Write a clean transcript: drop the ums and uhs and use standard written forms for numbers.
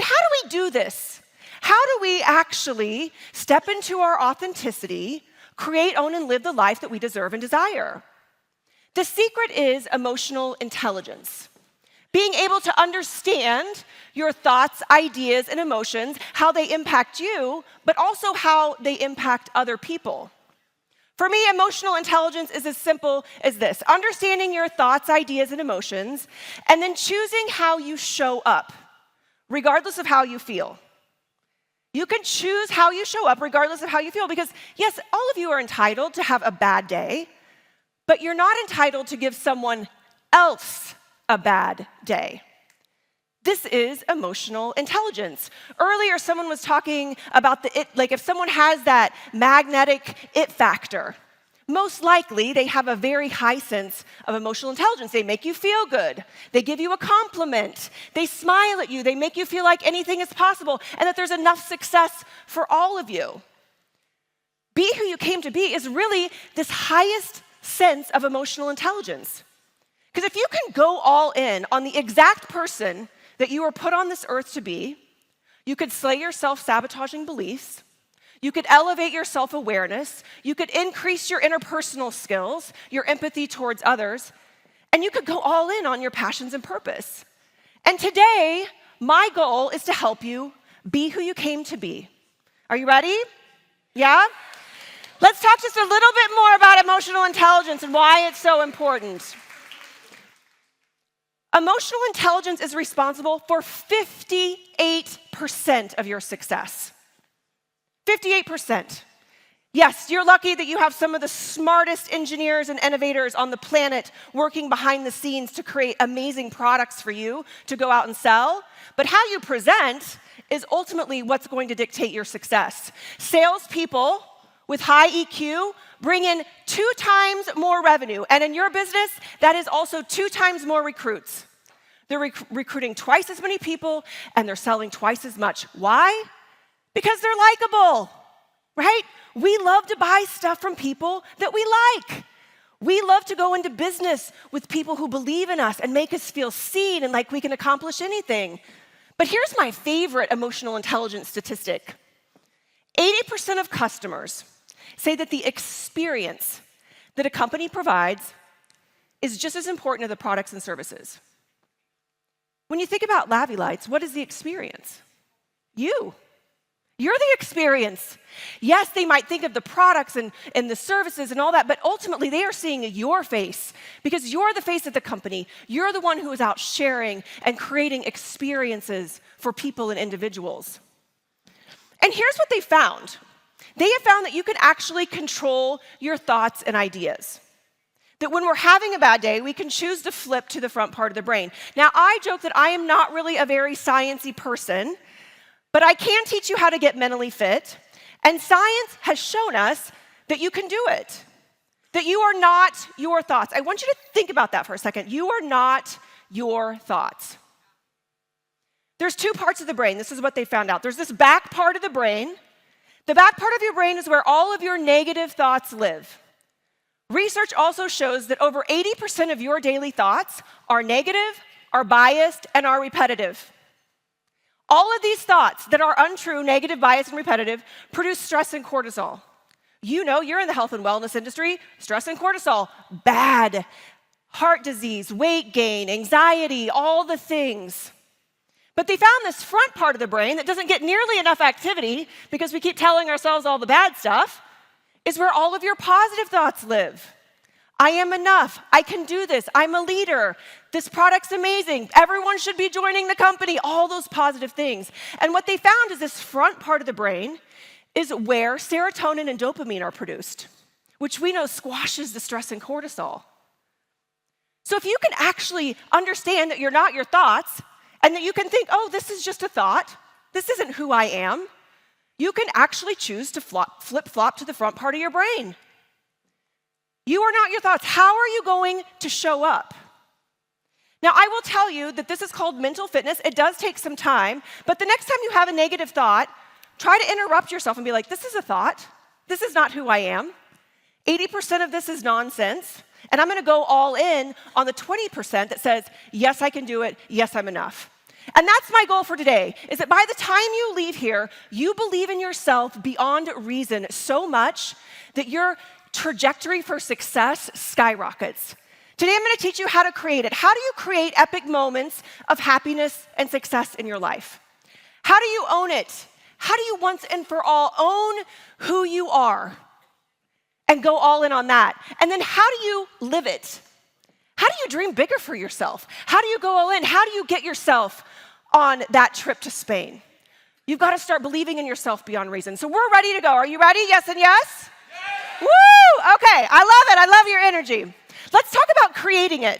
how do we do this? How do we actually step into our authenticity, create, own, and live the life that we deserve and desire? The secret is emotional intelligence. Being able to understand your thoughts, ideas, and emotions, how they impact you, but also how they impact other people. For me, emotional intelligence is as simple as this: understanding your thoughts, ideas, and emotions, and then choosing how you show up, regardless of how you feel. You can choose how you show up regardless of how you feel, because yes, all of you are entitled to have a bad day, but you're not entitled to give someone else a bad day. This is emotional intelligence. Earlier, someone was talking about if someone has that magnetic it factor, most likely they have a very high sense of emotional intelligence. They make you feel good. They give you a compliment. They smile at you. They make you feel like anything is possible and that there's enough success for all of you. Be who you came to be is really this highest sense of emotional intelligence. Because if you can go all in on the exact person that you were put on this earth to be, you could slay your self-sabotaging beliefs, you could elevate your self-awareness, you could increase your interpersonal skills, your empathy towards others, and you could go all in on your passions and purpose. And today, my goal is to help you be who you came to be. Are you ready? Yeah? Let's talk just a little bit more about emotional intelligence and why it's so important. Emotional intelligence is responsible for 58% of your success. 58%. Yes, you're lucky that you have some of the smartest engineers and innovators on the planet working behind the scenes to create amazing products for you to go out and sell. But how you present is ultimately what's going to dictate your success. Salespeople with high EQ bring in 2 times more revenue. And in your business, that is also 2 times more recruits. They're recruiting twice as many people, and they're selling twice as much. Why? Because they're likable, right? We love to buy stuff from people that we like. We love to go into business with people who believe in us and make us feel seen and like we can accomplish anything. But here's my favorite emotional intelligence statistic. 80% of customers say that the experience that a company provides is just as important as the products and services. When you think about Lavie Lights, what is the experience? You. You're the experience. Yes, they might think of the products and the services and all that, but ultimately they are seeing your face because you're the face of the company. You're the one who is out sharing and creating experiences for people and individuals. And here's what they found. They have found that you can actually control your thoughts and ideas. That when we're having a bad day, we can choose to flip to the front part of the brain. Now, I joke that I am not really a very sciencey person, but I can teach you how to get mentally fit. And science has shown us that you can do it. That you are not your thoughts. I want you to think about that for a second. You are not your thoughts. There's 2 parts of the brain. This is what they found out. There's this back part of the brain. The back part of your brain is where all of your negative thoughts live. Research also shows that over 80% of your daily thoughts are negative, are biased, and are repetitive. All of these thoughts that are untrue, negative, biased, and repetitive produce stress and cortisol. You know, you're in the health and wellness industry. Stress and cortisol, bad. Heart disease, weight gain, anxiety, all the things. But they found this front part of the brain that doesn't get nearly enough activity because we keep telling ourselves all the bad stuff, is where all of your positive thoughts live. I am enough. I can do this. I'm a leader. This product's amazing. Everyone should be joining the company. All those positive things. And what they found is this front part of the brain is where serotonin and dopamine are produced, which we know squashes the stress and cortisol. So if you can actually understand that you're not your thoughts and that you can think, oh, this is just a thought. This isn't who I am. You can actually choose to flip-flop to the front part of your brain. You are not your thoughts. How are you going to show up? Now, I will tell you that this is called mental fitness. It does take some time, but the next time you have a negative thought, try to interrupt yourself and be like, this is a thought. This is not who I am. 80% of this is nonsense, and I'm going to go all in on the 20% that says, yes, I can do it. Yes, I'm enough. And that's my goal for today, is that by the time you leave here, you believe in yourself beyond reason so much that your trajectory for success skyrockets. Today, I'm going to teach you how to create it. How do you create epic moments of happiness and success in your life? How do you own it? How do you once and for all own who you are and go all in on that? And then how do you live it? How do you dream bigger for yourself? How do you go all in? How do you get yourself on that trip to Spain? You've got to start believing in yourself beyond reason. So we're ready to go. Are you ready? Yes and yes? Yes. Woo! Okay, I love it. I love your energy. Let's talk about creating it.